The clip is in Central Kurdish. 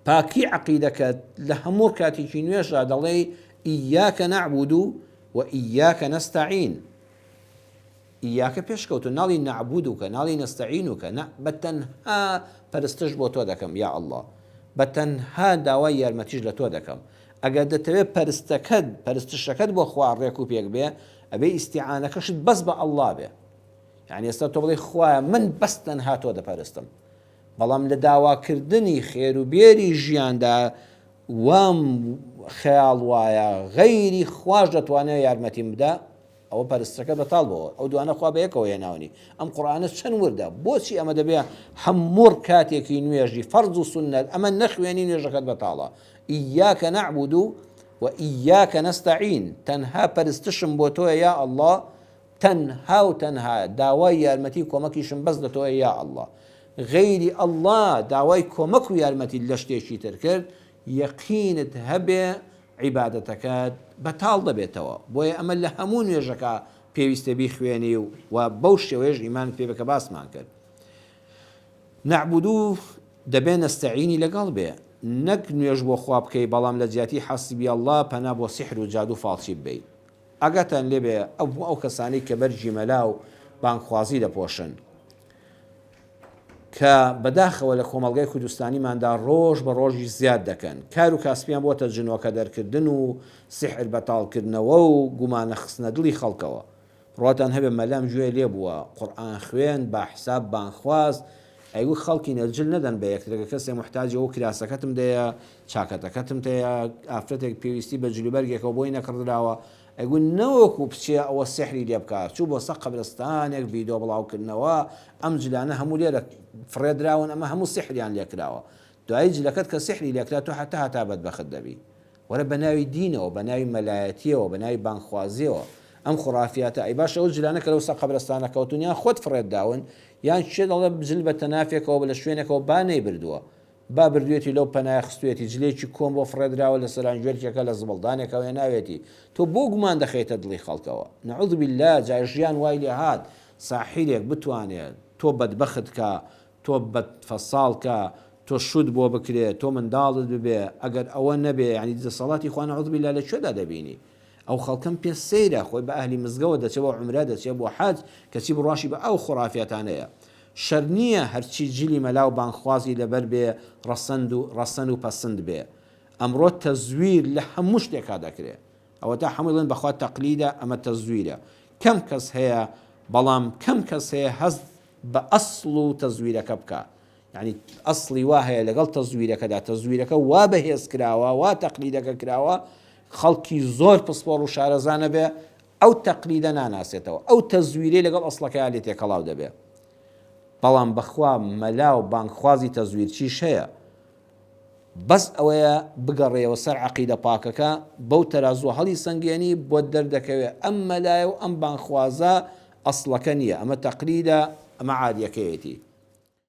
پاکی عەقیدەکەت لە هەموو کاتێکی نوێژدا دەڵێ ئیاکە نەعبود و ئیاکە نەستەعین. ئیاکە پێشکەوتو ناڵی نەعبودوکە ناڵی نەستەعینوکە بەتەنها پەرستش بۆ تۆ دەکەم یا ئەڵڵا، بەتەنها داوای یارمەتیش لە تۆ دەکەم. ئەگەر دەتەوێت پەرستشەکەت بۆ خوا ڕێک و پێک بێ ئەبێ ئیستیعانەکەشت بەس بە ئەڵڵا بێ. یعنی ئێستا تۆ بڵێ خوایە من بەس تەنها تۆ دەپەرستم، بەڵام لە داواکردنی خێروبێری ژیاندا وام خەیاڵ وایە غەیری خوش دەتوانێت یارمەتیم بدە، ئەوە پەرستەکە بەتاڵ بەوە، ئەو دوانە خوا بە یەکەوە هێناونی. ئەم قورئانە چەند وردە، بۆچی ئەمە دەبێ هەموو کاتێکی نوێژی فەرض و سوننەت ئەمە نەخوێنی نوێژەکەت بەتاڵە. ئیاکە نەعبود و ئیاکە نەستەعین، تەنها پەرستشم بۆ تۆیە یا ئەڵڵا، تەنها و تەنها داوای یارمەتی کۆمەکیشم بەس لە تۆیە یا ئەڵڵا. غەیری ئەڵڵا داوای کۆمەک و یارمەتی لە شتێکی تر کرد یەقینت هەبێ عیبادەتەکەت بەتاڵ دەبێتەوە. بۆیە ئەمە لە هەموو نوێژەکە پێویستە بیخوێنی و بەو شێوەیەش ئیمانت پێ بکە باسمان کرد. نەعبودو دەبێ نەستەعینی لەگەڵ بێ، نەک نوێژ بۆ خوا بکەی بەڵام لە جیاتی حەسبی ئەڵڵا پەنا بۆ سیحر و جادو فاڵچی ببەی. ئەگەتان لێبێ ئەو کەسانی کە بەرجی مەلا و بانگخوازی دەپۆشن کە بەداخەوە لە کۆمەڵگەی کوردستانیماندا ڕۆژ بە ڕۆژی زیاد دەکەن، کار و کاسپیان بۆتە جنۆکە دەرکردن و سیحر بەتاڵکردنەوە و گومانە خستنە دڵی خەڵکەوە. ڕۆتان هەبێ مەلام گوێ لێ بووە قورئان خوێن با حساب بانخواز، ئەیگو خەڵکی نەجل نەدەن بە یەکترەکە کەسێ محتاجی ئەو کراسەکەتم دەیە چاکەتەکەتم تەیە ئافرەتێک پێویستی بە جلوبەرگێکەوە بۆی نەکردراوە، ئەگو نەوەکو بچێ ئەوە سحری لێ بکات، چوو بۆ سەق قەبرستانێک ڤیدۆ بڵاوکردنەوە ئەم جلانە هەموو لێرە فڕێدراون، ئەمە هەموو سحریان لێکراوە. دوایی جلەکەت کە سحری لێکرات تۆ هەتا بەدبەخت دەبی. وەرە بە ناوی دینەوە، بە ناوی مەلایەتیەوە، بە ناوی بانخوازیەوە ئەم خوڕافیاتە ئەی باشە ئەو جلانە کە لەو سەق قەبرستانە کەوتونیان خۆت فڕێدداون یان شێ دەڵێ بجل بە تەنافێکەوە لە شوێنێکەوە با نەیبردووە، با بردوێتی لەو پەنای خستوێتی جلێکی کۆم بۆ فڕێدراوە لە سەرانگوێرکێکە لە زبڵدانێکەوە هێناوێتی، تۆ بۆ گومان دەخەیتە دڵی خەڵکەوە. نەعوذ بالله جای ژیان وای لێ هات ساحیرێک بتوانێت تۆ بەدبەخت کە، تۆ بەدفەساڵ کە، تۆ شود بۆ بکرێت، تۆ منداڵت ببێ، ئەگەر ئەوە نەبێ ینی دەسەڵاتی خوا نەعوذ بالله لە کوێدا دەبینی؟ ئەو خەڵکەم پێ سەیرە خۆی بە ئەهلی مزگەوت دەچێت بۆ عومرە دەچێت بۆ حەج کەچی بڕاشی بە ئەو خوڕافیاتانەیە. شەر نییە هەرچی جلی مەلا و بانخوازی لەبەر بێ ڕەسەن و پەسند بێ. ئەمڕۆ تەزویر لە هەموو شتێکا دەکرێت، ئەوە تا هەمووی بڵێن بەخوا تەقلیدە، ئەمە تەزویرە. کەم کەس هەیە بەڵام کەم کەس هەیە هەست بە ئەسڵ و تەزویرەکە بکە، یعنی ئەسڵی وا هەیە لەگەڵ تەزویرەکەدا، تەزویرەکە وا بەهێز کراوە وا تەقلیدەکە کراوە، خەڵکی زۆر پسپۆڕ و شارەزانە بێ ئەو تەقلیدە ناناسێتەوە، ئەو تەزویرەی لەگەڵ ئەسڵەکەیان لێ تێکەڵاو دەبێ. بەڵام بەخوا مەلا و بانگخوازی تەزویر چیش هەیە؟ بەس ئەوەیە بگەڕێەوە سەر عەقیدە پاکەکە بەو تەرازوە هەڵی سەنگێنی بۆ دەردەکەوێت ئەم مەلایە و ئەم بانگخوازە ئەسڵەکە نییە، ئەمە تەقلیدە، ئەمە عادیەکەیەتی.